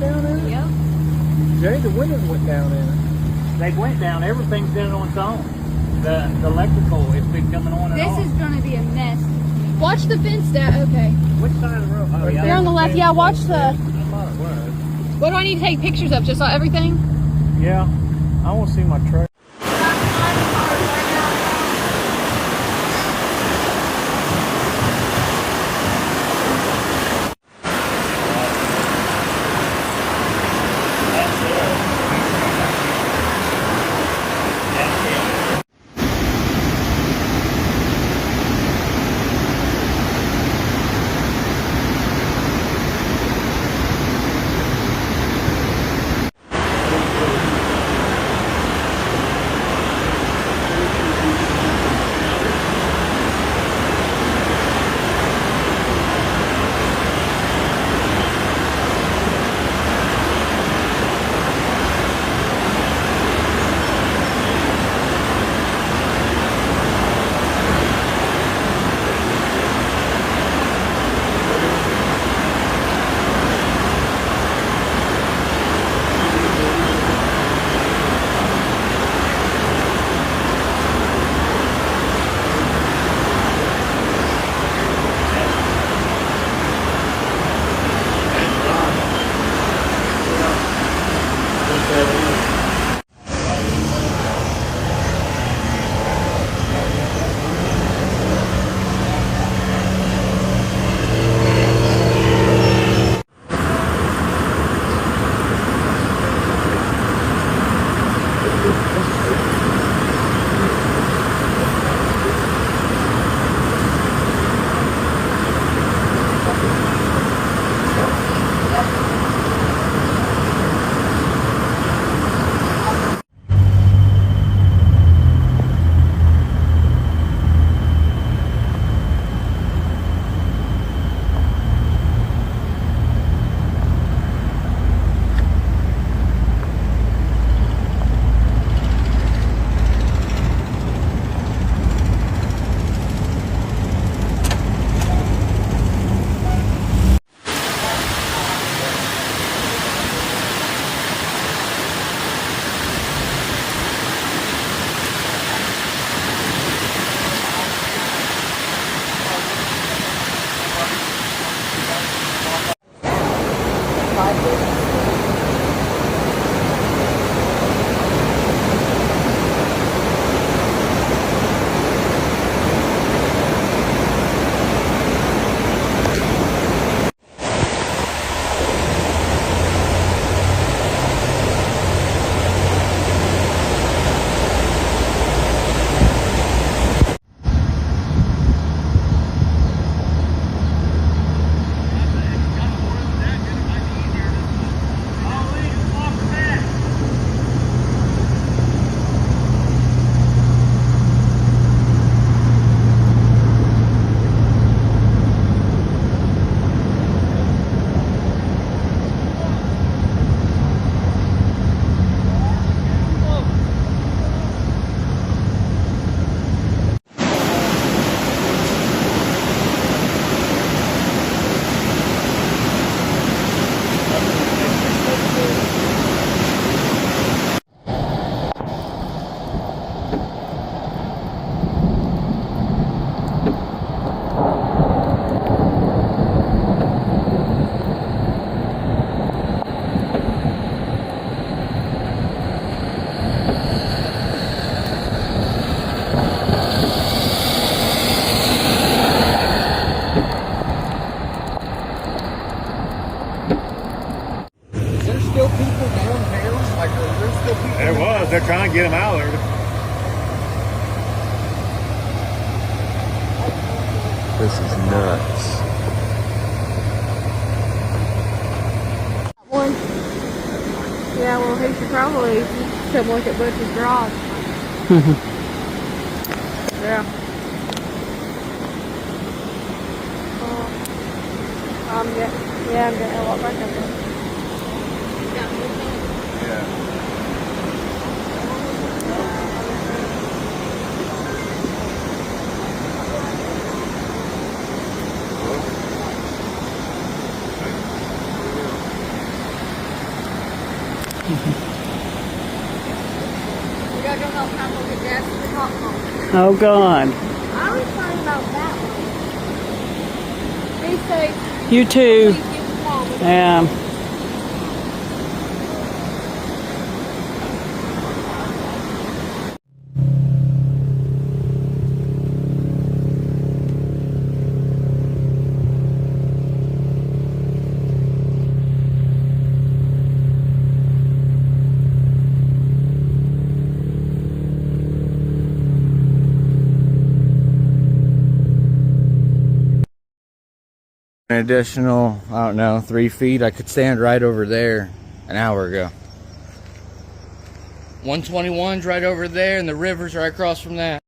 down in it? Yep. Jay, the windows went down in it. They went down. Everything's done on its own. The electrical has been coming on and This off. is going to be a mess. Watch the fence down. Okay. Which side of the road? Oh, yeah. You're on the left. Yeah, watch the... I thought it was. What do I need to take pictures of? Just everything? Yeah. I want to see my truck. They're trying to get him out of there. This is nuts. One. Yeah, well, he should probably come look at Butch's garage. Yeah. I'm getting a lot back up there. Yeah. Oh, God. I was talking about that one. Be safe. You too. Please give them all. Yeah. An additional, I don't know, 3 feet. I could stand right over there an hour ago. 121's right over there, and the river's right across from that.